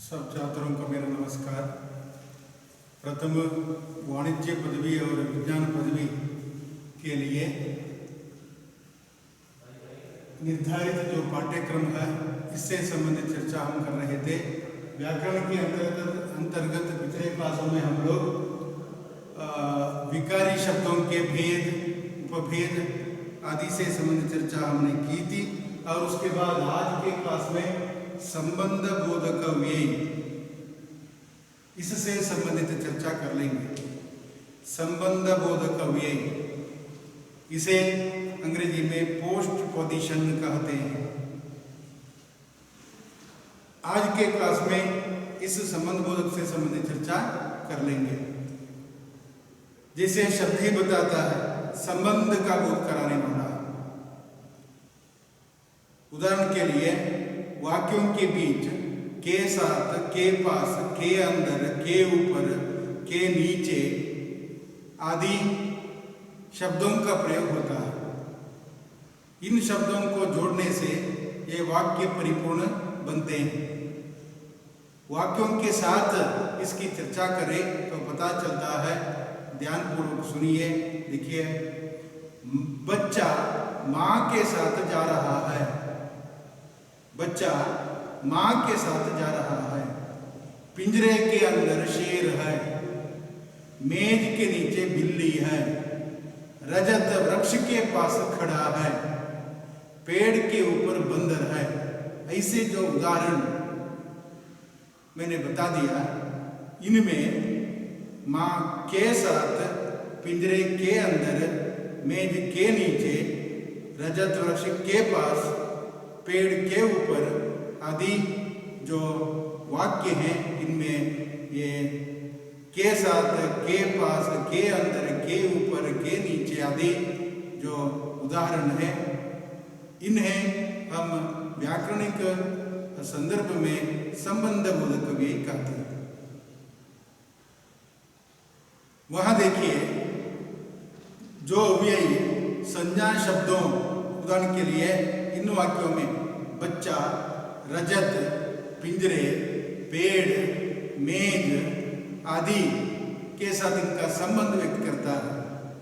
सब छात्रों को मेरा नमस्कार। प्रथम वाणिज्य पदवी और विज्ञान पदवी के लिए निर्धारित जो पाठ्यक्रम है इससे संबंधित चर्चा हम कर रहे थे। व्याकरण के अंतर्गत पिछले क्लासों में हम लोग विकारी शब्दों के भेद, उपभेद आदि से संबंधित चर्चा हमने की थी और उसके बाद आज के क्लास में संबंध बोधक व्यय इससे संबंधित चर्चा कर लेंगे। संबंध बोधक व्यय इसे अंग्रेजी में पोस्ट पोजीशन कहते हैं। आज के क्लास में इस संबंध बोधक से संबंधित चर्चा कर लेंगे। जैसे शब्द ही बताता है संबंध का बोध कराने वाला। उदाहरण के लिए वाक्यों के बीच के साथ, के पास, के अंदर, के ऊपर, के नीचे आदि शब्दों का प्रयोग होता है। इन शब्दों को जोड़ने से ये वाक्य परिपूर्ण बनते हैं। वाक्यों के साथ इसकी चर्चा करें तो पता चलता है। ध्यानपूर्वक सुनिए, देखिए। बच्चा माँ के साथ जा रहा है। बच्चा माँ के साथ जा रहा है। पिंजरे के अंदर शेर है। मेज के नीचे बिल्ली है। रजत वृक्ष के पास खड़ा है। पेड़ के ऊपर बंदर है। ऐसे जो उदाहरण मैंने बता दिया, इनमें माँ के साथ, पिंजरे के अंदर, मेज के नीचे, रजत वृक्ष के पास, पेड़ के ऊपर आदि जो वाक्य हैं, इनमें ये के साथ, के पास, के अंदर, के ऊपर, के नीचे आदि जो उदाहरण हैं, इन्हें हम व्याकरणिक संदर्भ में संबंध बोधक व्यय कहते हैं। वहां देखिए जो व्यय संज्ञा शब्दों, उदाहरण के लिए इन वाक्यों में बच्चा, रजत, पिंजरे, पेड़, मेज आदि के साथ इनका संबंध व्यक्त करता है,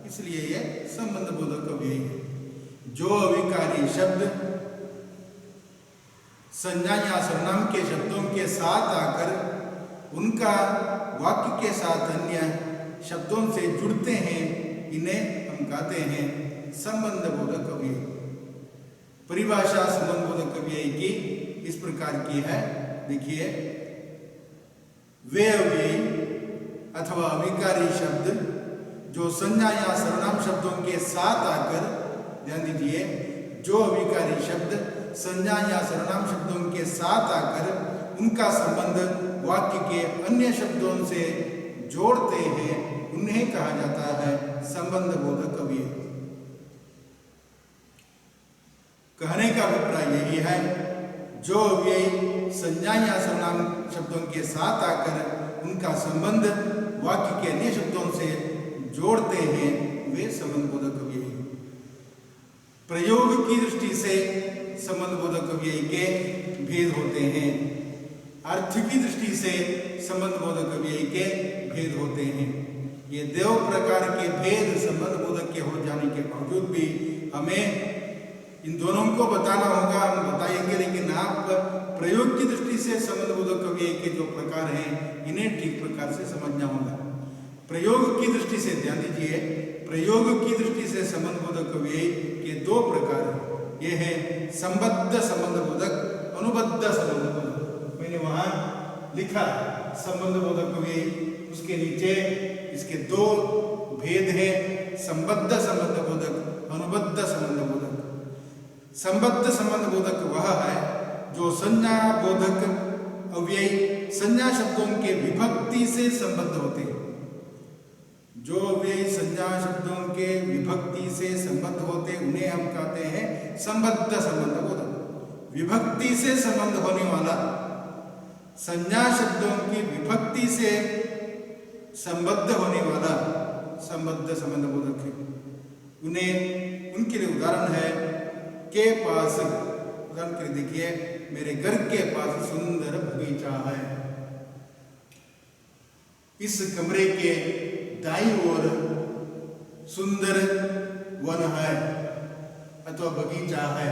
इसलिए यह संबंध बोधक व्यय है। जो अविकारी शब्द संज्ञा या सर्वनाम के शब्दों के साथ आकर उनका वाक्य के साथ अन्य शब्दों से जुड़ते हैं, इन्हें हम कहते हैं संबंध बोधक व्यय। परिभाषा संबंध बोधक व्यय की इस प्रकार की है, देखिए। वे अव्यय अथवा अविकारी शब्द जो संज्ञा या सर्वनाम शब्दों के साथ आकर, ध्यान दीजिए, जो अविकारी शब्द संज्ञा या सर्वनाम शब्दों के साथ आकर उनका संबंध वाक्य के अन्य शब्दों से जोड़ते हैं, उन्हें कहा जाता है संबंध बोधक व्यय। कहने का अभिप्राय यही है, जो व्यय संज्ञा या सर्वनाम शब्दों के साथ आकर उनका संबंध वाक्य के अन्य शब्दों से जोड़ते हैं, वे संबंध बोधक व्यय। प्रयोग की दृष्टि से संबंध बोधक व्यय के भेद होते हैं। अर्थ की दृष्टि से संबंध बोधक व्यय के भेद होते हैं। ये दो प्रकार के भेद संबंध बोधक के हो जाने के बावजूद भी हमें इन दोनों को बताना होगा। हम बताएंगे, लेकिन आप प्रयोग की दृष्टि से संबंध बोधक व्यय के जो प्रकार हैं, इन्हें ठीक प्रकार से समझना होगा। प्रयोग की दृष्टि से ध्यान दीजिए, प्रयोग की दृष्टि से संबंध बोधक व्यय के दो प्रकार हैं। ये है संबद्ध संबंध बोधक, अनुबद्ध संबंध बोधक। मैंने वहां लिखा संबंध बोधक व्यय, उसके नीचे इसके दो भेद हैं, संबद्ध संबंध बोधक, अनुबद्ध संबंध बोधक। संबद्ध संबंध बोधक वह है जो संज्ञा बोधक अव्यय संज्ञा शब्दों के विभक्ति से संबद्ध होते हैं। जो अव्यय संज्ञा शब्दों के विभक्ति से संबद्ध होते, उन्हें हम कहते हैं संबद्ध संबंध बोधक। विभक्ति से संबंध होने वाला, संज्ञा शब्दों की विभक्ति से संबद्ध होने वाला संबद्ध संबंध बोधक है। उन्हें, उनके लिए उदाहरण है के पास। उदाहरण के लिए देखिए, मेरे घर के पास सुंदर बगीचा है। इस कमरे के दाईं ओर सुंदर वन है अथवा बगीचा है।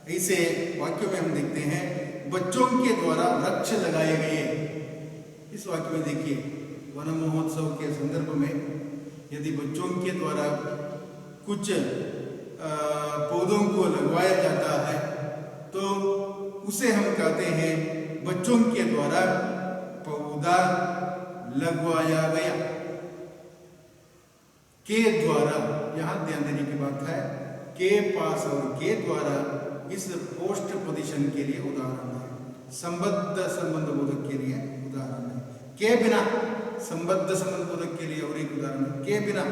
ऐसे वाक्यों में हम देखते हैं बच्चों के द्वारा वृक्ष लगाए गए। इस वाक्य में देखिए, वन महोत्सव के संदर्भ में यदि बच्चों के द्वारा कुछ पौधों को लगवाया जाता है तो उसे हम कहते हैं बच्चों के द्वारा पौधा लगवाया गया। के द्वारा, यहां ध्यान देने की बात है, के पास और के द्वारा इस पोस्ट पोजीशन के लिए उदाहरण है, संबद्ध संबंध बोधक के लिए उदाहरण है। के बिना संबद्ध संबंध बोधक के लिए और एक उदाहरण है, के बिना।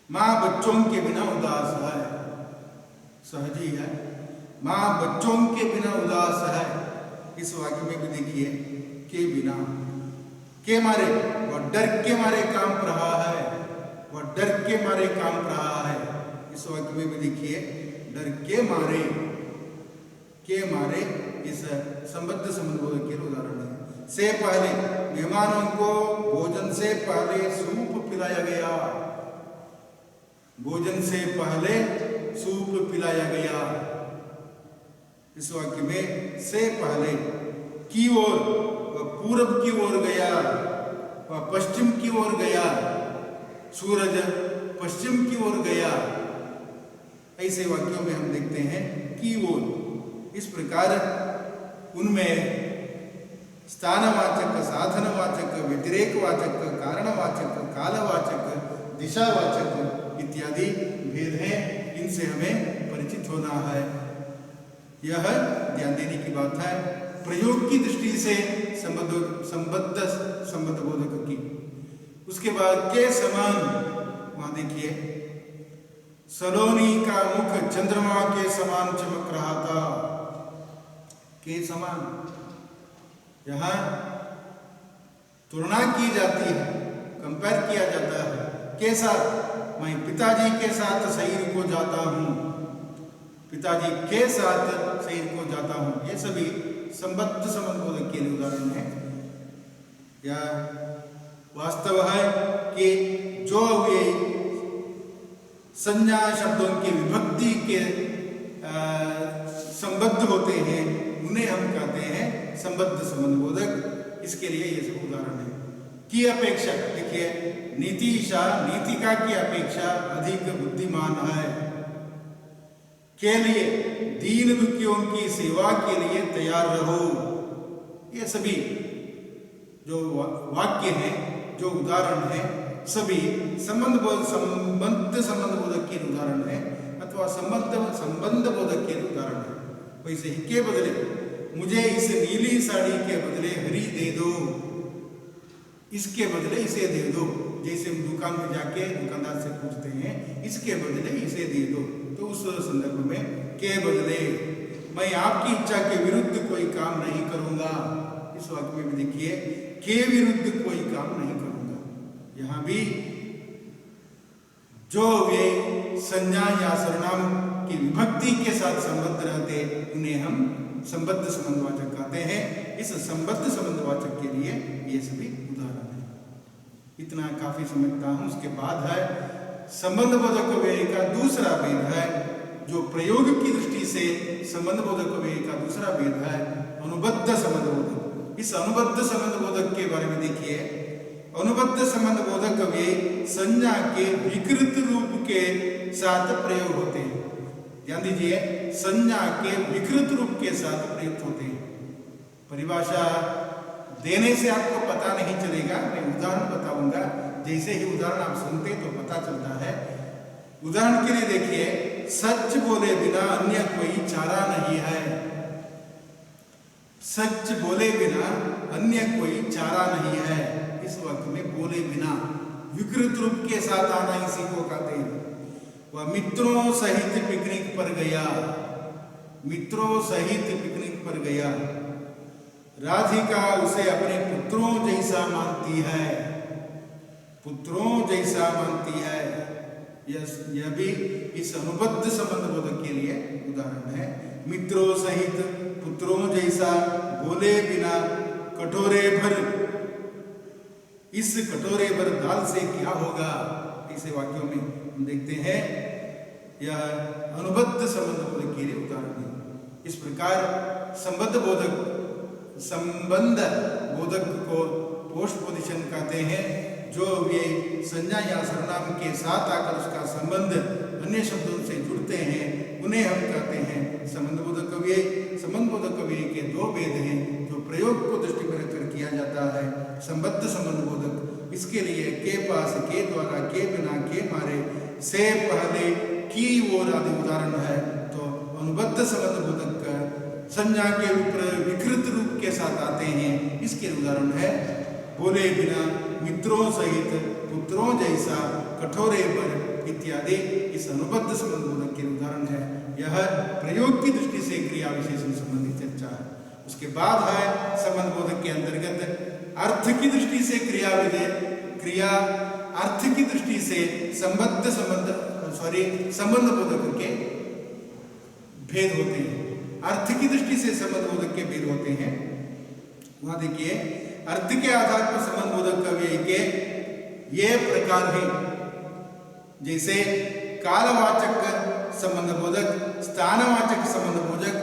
मां बच्चों के बिना उदास है, सहज ही है, मां बच्चों के बिना उदास है। इस वाक्य में भी देखिए के बिना, के मारे, वह डर के मारे कांप रहा है, वह डर के मारे कांप रहा है। इस वाक्य में भी देखिए डर के मारे, के मारे इस संबद्ध संबंध बोधक के उदाहरण है। से पहले, मेहमानों को भोजन से पहले सूप पिलाया गया, भोजन से पहले सूप पिलाया गया। इस वाक्य में से पहले की ओर, वह पूरब की ओर गया, वह पश्चिम की ओर गया, सूरज पश्चिम की ओर गया। ऐसे वाक्यों में हम देखते हैं की ओर। इस प्रकार उनमें स्थानवाचक, साधनवाचक, व्यतिरेकवाचक, कारणवाचक, कालवाचक, दिशावाचक इत्यादि भेद हैं। इनसे हमें परिचित होना है, यह ध्यान देने की बात है प्रयोग की दृष्टि से संबद्ध संबंध बोधक की। उसके बाद के समान, वहां देखिए सलोनी का मुख चंद्रमा के समान चमक रहा था। के समान, यहां तुलना की जाती है, कंपेयर किया जाता है। के साथ, मैं पिताजी के साथ सैर को जाता हूं, पिताजी के साथ सैर को जाता हूं। ये सभी संबद्ध संबंध बोधक के लिए उदाहरण है। या वास्तव है कि जो वे संज्ञा शब्दों के विभक्ति के संबद्ध होते हैं उन्हें हम कहते हैं संबद्ध संबंध बोधक। इसके लिए ये सब उदाहरण है। की अपेक्षा, देखिए नीतिशा नीतिका की अपेक्षा अधिक बुद्धिमान है। के लिए, दीन दुखियों की सेवा के लिए तैयार रहो। ये सभी जो वाक्य हैं, जो उदाहरण हैं, सभी संबद्ध संबंध बोधक के उदाहरण है अथवा संबंध बोधक के उदाहरण है। वैसे ही के बदले, मुझे इस नीली साड़ी के बदले हरी दे दो, इसके बदले इसे दे दो। जैसे हम दुकान में जाके दुकानदार से पूछते हैं इसके बदले इसे दे दो, तो उस संदर्भ में के बदले, मैं आपकी इच्छा के विरुद्ध कोई काम नहीं करूंगा। इस वाक्य में भी देखिए के विरुद्ध कोई काम नहीं करूंगा। यहां भी जो वे संज्ञा या सर्वनाम की विभक्ति के साथ संबद्ध रहते उन्हें हम संबद्ध संबंधवाचक कहते हैं। इस संबद्ध संबंधवाचक के लिए ये सभी उदाहरण है। इतना काफी समझता हूं। उसके बाद है संबंध बोधक व्यय का दूसरा भेद है, जो प्रयोग की दृष्टि से संबंध बोधक व्यय का दूसरा भेद है अनुबद्ध संबंध बोधक। इस अनुबद्ध संबंध बोधक के बारे में देखिए, अनुबद्ध संबंध बोधक व्यय संज्ञा के विकृत रूप के साथ प्रयोग होते हैं। ध्यान दीजिए, संज्ञा के विकृत रूप के साथ प्रयुक्त होते हैं। परिभाषा देने से आपको पता नहीं चलेगा, मैं उदाहरण बताऊंगा। जैसे ही उदाहरण आप सुनते तो पता चलता है। उदाहरण के लिए देखिए, सच बोले बिना अन्य कोई चारा नहीं है। सच बोले बिना अन्य कोई चारा नहीं है। इस वक्त में बोले बिना विकृत रूप के साथ आना इसी को कहते हैं। वह मित्रों सहित पिकनिक पर गया, मित्रों सहित पिकनिक पर गया। राधिका उसे अपने पुत्रों जैसा मानती है, पुत्रों जैसा मानती है। यह भी इस अनुबद्ध संबंध बोधक के लिए उदाहरण है। मित्रों सहित, पुत्रों जैसा, बोले बिना, कटोरे भर। इस कटोरे पर दाल से क्या होगा, ऐसे वाक्यों में हम देखते हैं यह अनुबद्ध संबंध बोधक के लिए उदाहरण है। इस प्रकार संबद्ध बोधक को पोस्टपोजिशन कहते हैं, जो वे संज्ञा या सर्वनाम के साथ आकर उसका संबंध अन्य शब्दों से जुड़ते हैं, उन्हें हम कहते हैं संबंध बोधक अव्यय। संबंध बोधक अव्यय के दो भेद हैं जो प्रयोग को दृष्टि में रखकर किया जाता है। संबद्ध संबंध बोधक, इसके लिए के पास, के द्वारा, के बिना, के मारे, से पहले, की ओर आदि उदाहरण है। तो अनुबद्ध संबंध बोधक संज्ञा के विकृत रूप के साथ आते हैं। इसके उदाहरण है बोले बिना, मित्रों सहित, पुत्रों जैसा, कठोरे पर इत्यादि। इस अनुबद्ध संबंध बोधक के उदाहरण है। यह प्रयोग की दृष्टि से क्रिया विशेषण संबंधी चर्चा है। उसके बाद है संबंध बोधक के अंतर्गत अर्थ की दृष्टि से अर्थ की दृष्टि से संबंध बोधक के भेद होते हैं। अर्थ की दृष्टि से संबंध बोधक के भेद होते हैं। वहां देखिए, अर्थ के आधार पर संबंध बोधक अव्यय के ये प्रकार है, जैसे कालवाचक संबंध बोधक, स्थानवाचक संबंध बोधक,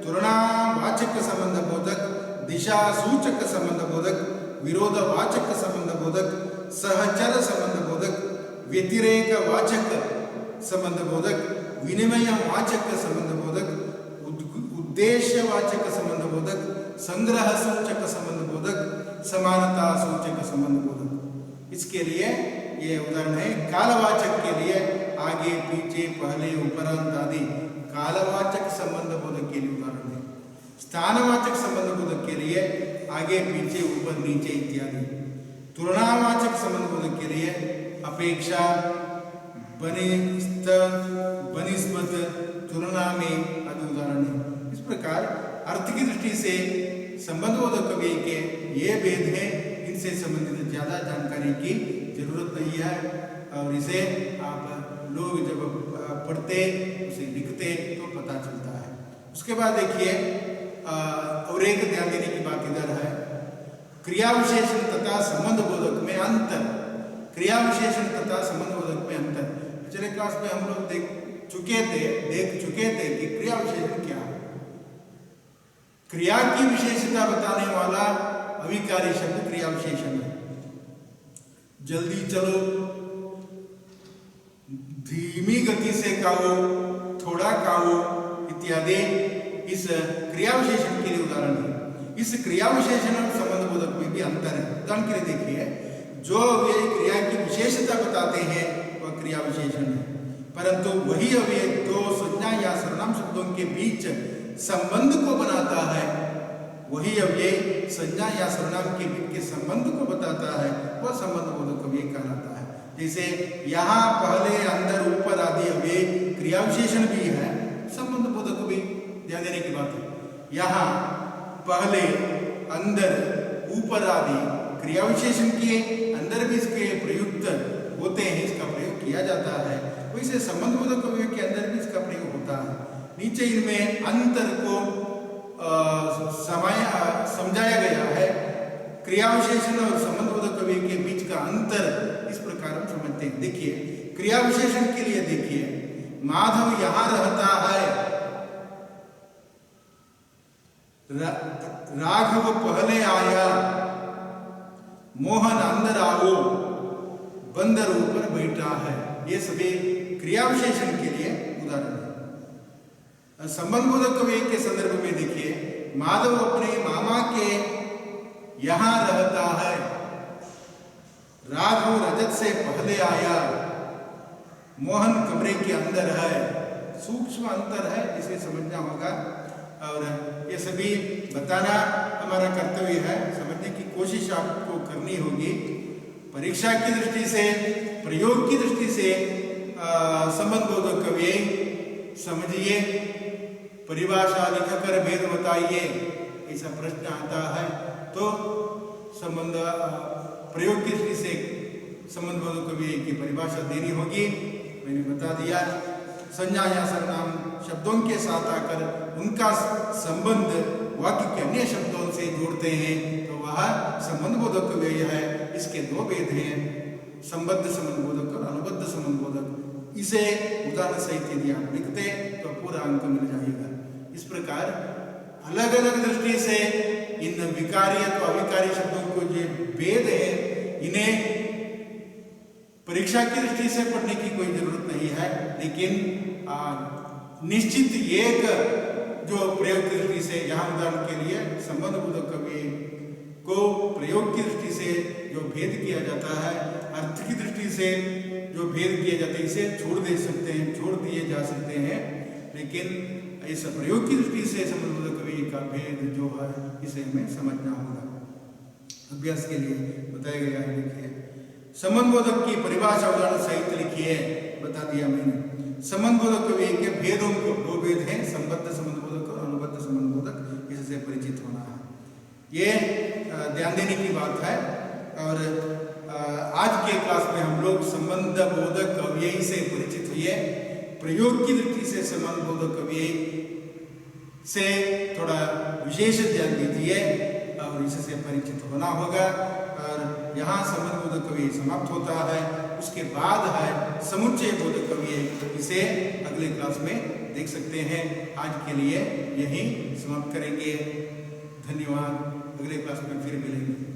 तुलनावाचक संबंध बोधक, दिशा सूचक संबंध बोधक, विरोधवाचक संबंध बोधक, सहचर संबंध बोधक, व्यतिरेकवाचक संबंध बोधक, विनिमयवाचक संबंध बोधक, उद्देश्यवाचक संबंध बोधक, संग्रह सूचक संबंध बोधक, समानता सूचक संबंध बोधक। इसके लिए ये उदाहरण है। कालवाचक के लिए आगे, पीछे, पहले, उपरांत आदि कालवाचक संबंध बोधक के लिए उदाहरण है। स्थानवाचक संबंध बोधक के लिए आगे, पीछे, ऊपर, नीचे इत्यादि। तुलनावाचक संबंध बोधक के लिए अपेक्षा, बनिस्बत, तुलना में आदि उदाहरण है। इस प्रकार अर्थ की दृष्टि से संबंध बोधक अव्यय के ये भेद हैं। इनसे संबंधित ज्यादा जानकारी की जरूरत नहीं है, और इसे आप लोग जब पढ़ते, उसे लिखते तो पता चलता है। उसके बाद देखिए, और एक ध्यान देने की बात इधर है, क्रिया विशेषण तथा संबंध बोधक में अंतर। क्रिया विशेषण तथा संबंध बोधक में अंतर पिछले क्लास में हम लोग देख चुके थे कि क्रिया विशेषण क्या है। क्रिया की विशेषता बताने वाला अविकारी शब्द क्रिया विशेषण है। जल्दी चलो, धीमी गति से खाओ, थोड़ा खाओ इत्यादि इस क्रिया विशेषण के लिए उदाहरण है। इस क्रिया विशेषण और संबंध बोधक में भी अंतर है। उदाहरण के लिए देखिए, जो वे क्रिया की विशेषता बताते हैं वह क्रिया विशेषण है, परंतु वही अव्यय दो संज्ञा या सर्वनाम शब्दों के बीच संबंध को बनाता है, वही अव्यय संज्ञा या सर्वनाम के बीच के संबंध को बताता है, वह संबंध बोधक अव्यय कहलाता है। जैसे यहाँ पहले, अंदर, ऊपर आदि अव्यय क्रिया विशेषण भी है, संबंध बोधक भी ध्यान देने की बात है। यहाँ पहले, अंदर, ऊपर आदि क्रिया विशेषण के अंदर भी इसके प्रयुक्त होते हैं, इसका प्रयोग किया जाता है। वैसे संबंध बोधक अव्यय के अंदर भी इसका प्रयोग होता है। नीचे इनमें अंतर को समझाया गया है। क्रिया विशेषण और संबंध बोधक अव्यय के बीच का अंतर इस प्रकार हम समझते हैं। देखिए, क्रिया विशेषण के लिए देखिए, माधव यहाँ रहता है, राघव पहले आया, मोहन अंदर आओ, बंदर ऊपर बैठा है। ये सभी क्रिया विशेषण के लिए उदाहरण है। संबंध बोधक अव्यय के संदर्भ में देखिए, माधव अपने मामा के यहां रहता है, राघव रजत से पहले आया, मोहन कमरे के अंदर है। सूक्ष्म अंतर है, इसे समझना होगा, और ये सभी बताना हमारा कर्तव्य है। समझने की कोशिश आपको करनी होगी। परीक्षा की दृष्टि से, प्रयोग की दृष्टि से संबंध बोधक अव्यय समझिए, परिभाषा लिखकर भेद बताइए, ऐसा प्रश्न आता है तो संबंध प्रयोग की दृष्टि से संबंध बोधक अव्यय की परिभाषा देनी होगी। मैंने बता दिया, संज्ञा या सर्वनाम शब्दों के साथ आकर उनका संबंध वाक्य के अन्य शब्दों से जोड़ते हैं तो वह संबंधबोधक व्यय है। इसके दो भेद हैं, संबद्ध संबंधबोधक और अनुबद्ध संबंधबोधक। इसे उदाहरण सहित यदि आप लिखते तो पूरा अंक मिल जाएगा। इस प्रकार अलग अलग दृष्टि से इन विकारी अथवा अविकारी शब्दों को जो भेद है, इन्हें परीक्षा की दृष्टि से पढ़ने की कोई जरूरत नहीं है, लेकिन निश्चित एक जो प्रयोग की दृष्टि से, यहाँ उदाहरण के लिए संबंधबोधक व्यय को प्रयोग की दृष्टि से जो भेद किया जाता है, अर्थ की दृष्टि से जो भेद किए जाते हैं, इसे छोड़ दिए जा सकते हैं, लेकिन इस प्रयोग की दृष्टि से संबंधबोधक व्यय का भेद जो है इसे हमें समझना होगा। अभ्यास के लिए बताया गया है, देखिए संबंधबोधक की परिभाषा उदाहरण सहित लिखी है, बता दिया मैंने। संबंधबोधक व्यय के भेदों को दो भेद हैं, संबद्ध संबंधबोधक और अनुबद्ध संबंधबोधक, इससे परिचित होना है, ये ध्यान देने की बात है। और आज के क्लास में हम लोग संबंधबोधक व्यय से परिचित हुए, प्रयोग की दृष्टि से संबंधबोधक व्यय से थोड़ा विशेष ध्यान दीजिए और इससे परिचित होना होगा। और यहाँ संबंधबोधक व्यय समाप्त होता है, उसके बाद है समुच्चय बोधक व्यय, इसे अगले क्लास में देख सकते हैं। आज के लिए यही समाप्त करेंगे, धन्यवाद। अगले क्लास में फिर मिलेंगे।